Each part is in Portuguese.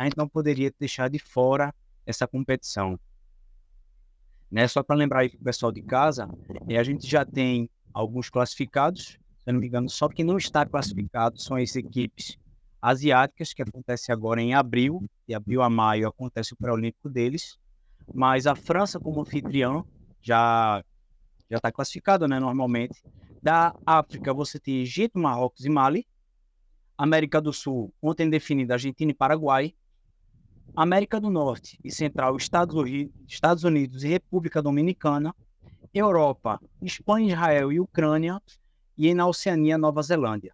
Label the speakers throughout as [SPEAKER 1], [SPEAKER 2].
[SPEAKER 1] a gente não poderia deixar de fora essa competição. Né? Só para lembrar aí para o pessoal de casa, a gente já tem alguns classificados, se eu não me engano, só que não está classificado são as equipes asiáticas, que acontece agora em abril, de abril a maio acontece o pré-olímpico deles, mas a França como anfitriã já está classificada, né, normalmente. Da África você tem Egito, Marrocos e Mali. América do Sul, ontem definida Argentina e Paraguai. América do Norte e Central, Estados Unidos e República Dominicana. Europa, Espanha, Israel e Ucrânia. E na Oceania, Nova Zelândia.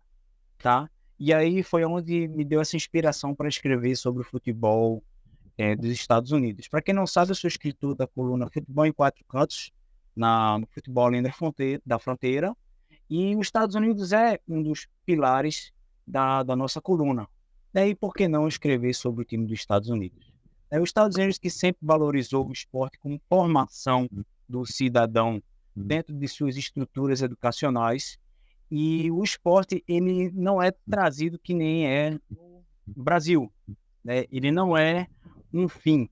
[SPEAKER 1] Tá? E aí foi onde me deu essa inspiração para escrever sobre o futebol dos Estados Unidos. Para quem não sabe, eu sou escritor da coluna Futebol em Quatro Cantos, no Futebol Além da Fronteira, e os Estados Unidos é um dos pilares da nossa coluna. Daí, por que não escrever sobre o time dos Estados Unidos? É os Estados Unidos que sempre valorizou o esporte como formação do cidadão dentro de suas estruturas educacionais, e o esporte ele não é trazido que nem é no Brasil, né? Ele não é um fim,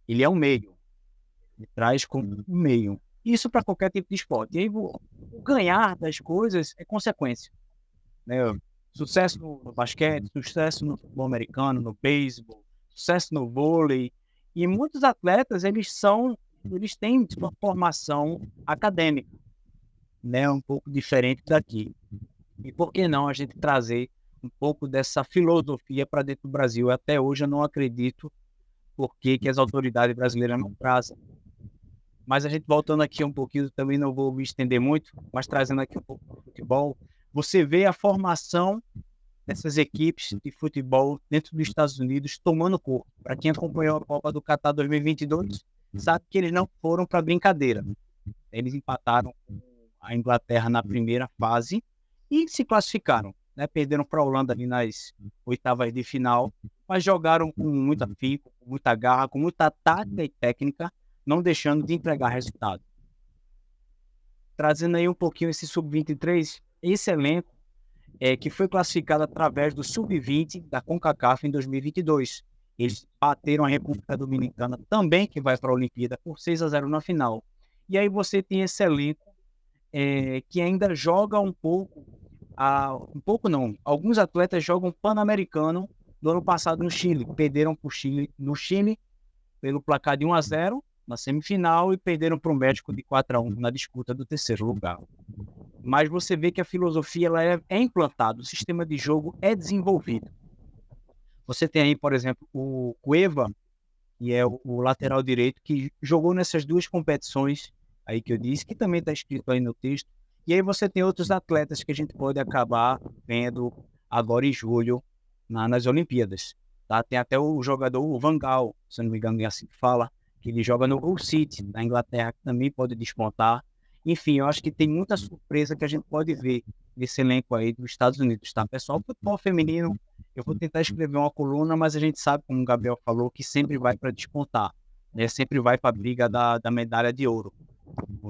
[SPEAKER 1] ele é um meio, ele traz como um meio. Isso para qualquer tipo de esporte. E aí, o ganhar das coisas é consequência, né? Sucesso no basquete, sucesso no futebol americano, no beisebol, sucesso no vôlei. E muitos atletas, eles têm uma formação acadêmica, né? Um pouco diferente daqui. E por que não a gente trazer um pouco dessa filosofia para dentro do Brasil? Até hoje eu não acredito por que as autoridades brasileiras não trazem. Mas a gente voltando aqui um pouquinho, também não vou me estender muito, mas trazendo aqui um pouco do futebol, você vê a formação dessas equipes de futebol dentro dos Estados Unidos tomando corpo. Para quem acompanhou a Copa do Catar 2022, sabe que eles não foram para brincadeira. Eles empataram com a Inglaterra na primeira fase e se classificaram, né? Perderam para a Holanda ali nas oitavas de final, mas jogaram com muito afinco, com muita garra, com muita tática e técnica, não deixando de entregar resultado. Trazendo aí um pouquinho esse sub-23, esse elenco que foi classificado através do sub-20 da CONCACAF em 2022. Eles bateram a República Dominicana também, que vai para a Olimpíada, por 6-0 na final. E aí você tem esse elenco que ainda joga um pouco, não, alguns atletas jogam Pan-Americano do ano passado no Chile, perderam para o Chile, no Chile pelo placar de 1-0 na semifinal e perderam para o México de 4-1 na disputa do terceiro lugar. Mas você vê que a filosofia ela é implantada, o sistema de jogo é desenvolvido. Você tem aí, por exemplo, o Cueva, que é o lateral direito, que jogou nessas duas competições aí que eu disse, que também está escrito aí no texto. E aí você tem outros atletas que a gente pode acabar vendo agora em julho nas Olimpíadas. Tá? Tem até o jogador, o Van Gaal, se não me engano é assim que fala, que ele joga no Hull City, da Inglaterra, que também pode despontar. Enfim, eu acho que tem muita surpresa que a gente pode ver nesse elenco aí dos Estados Unidos, tá? Pessoal, futebol feminino, eu vou tentar escrever uma coluna, mas a gente sabe, como o Gabriel falou, que sempre vai para despontar, né? Sempre vai para a briga da medalha de ouro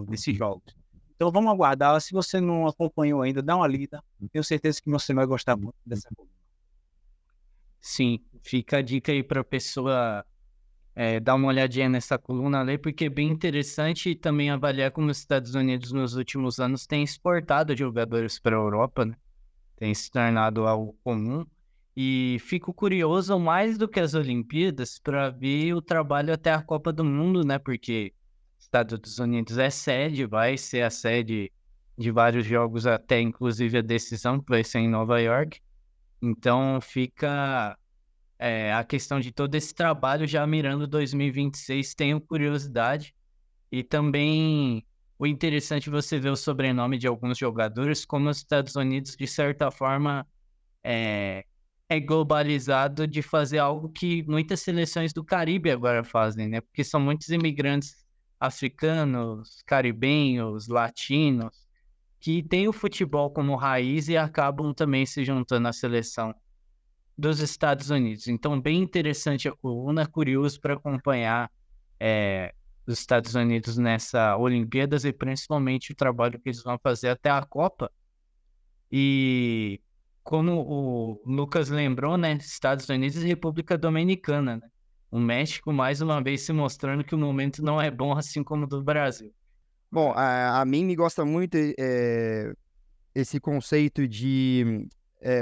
[SPEAKER 1] desses jogos. Então vamos aguardar. Se você não acompanhou ainda, dá uma lida. Tenho certeza que você vai gostar muito dessa coluna.
[SPEAKER 2] Sim, fica a dica aí para a pessoa dar uma olhadinha nessa coluna, ler, porque é bem interessante e também avaliar como os Estados Unidos nos últimos anos têm exportado jogadores para a Europa, né? Tem se tornado algo comum. E fico curioso mais do que as Olimpíadas para ver o trabalho até a Copa do Mundo, né? Porque Estados Unidos é sede, vai ser a sede de vários jogos, até inclusive a decisão, que vai ser em Nova York. Então fica a questão de todo esse trabalho já mirando 2026, tenho curiosidade. E também o interessante é você ver o sobrenome de alguns jogadores, como os Estados Unidos, de certa forma, é globalizado de fazer algo que muitas seleções do Caribe agora fazem, né? Porque são muitos imigrantes africanos, caribenhos, latinos, que têm o futebol como raiz e acabam também se juntando à seleção dos Estados Unidos. Então, bem interessante a coluna, curioso para acompanhar os Estados Unidos nessa Olimpíadas e principalmente o trabalho que eles vão fazer até a Copa. E como o Lucas lembrou, né, Estados Unidos e República Dominicana, né? O México, mais uma vez, se mostrando que o momento não é bom, assim como o do Brasil.
[SPEAKER 3] Bom, a mim me gosta muito esse conceito de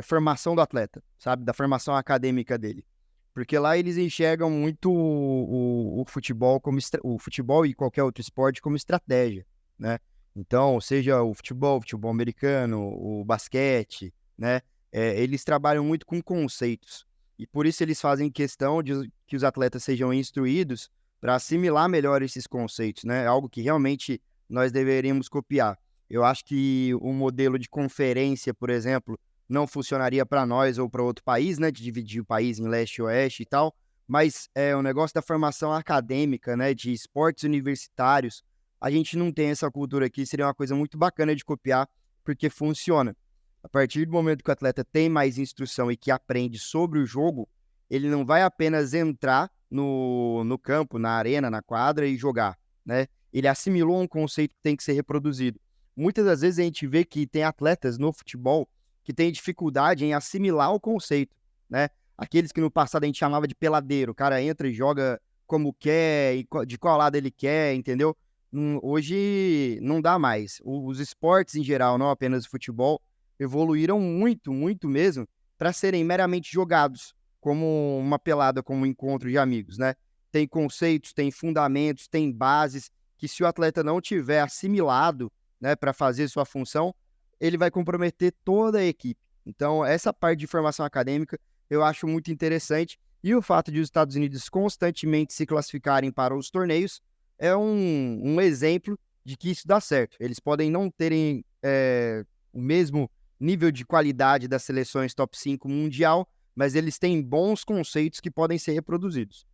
[SPEAKER 3] formação do atleta, sabe? Da formação acadêmica dele. Porque lá eles enxergam muito o futebol como o futebol e qualquer outro esporte como estratégia, né? Então, seja o futebol americano, o basquete, né? Eles trabalham muito com conceitos. E por isso eles fazem questão de que os atletas sejam instruídos para assimilar melhor esses conceitos, né? É algo que realmente nós deveríamos copiar. Eu acho que o modelo de conferência, por exemplo, não funcionaria para nós ou para outro país, né, de dividir o país em leste e oeste e tal, mas o negócio da formação acadêmica, né, de esportes universitários, a gente não tem essa cultura aqui, seria uma coisa muito bacana de copiar, porque funciona. A partir do momento que o atleta tem mais instrução e que aprende sobre o jogo, ele não vai apenas entrar no campo, na arena, na quadra e jogar, né? Ele assimilou um conceito que tem que ser reproduzido. Muitas das vezes a gente vê que tem atletas no futebol que têm dificuldade em assimilar o conceito, né? Aqueles que no passado a gente chamava de peladeiro, o cara entra e joga como quer, e de qual lado ele quer, entendeu? Hoje não dá mais. Os esportes em geral, não apenas o futebol, evoluíram muito, muito mesmo, para serem meramente jogados, como uma pelada, como um encontro de amigos, né? Tem conceitos, tem fundamentos, tem bases, que se o atleta não tiver assimilado, né, para fazer sua função, ele vai comprometer toda a equipe. Então, essa parte de formação acadêmica eu acho muito interessante. E o fato de os Estados Unidos constantemente se classificarem para os torneios é um exemplo de que isso dá certo. Eles podem não terem o mesmo nível de qualidade das seleções top 5 mundial, mas eles têm bons conceitos que podem ser reproduzidos.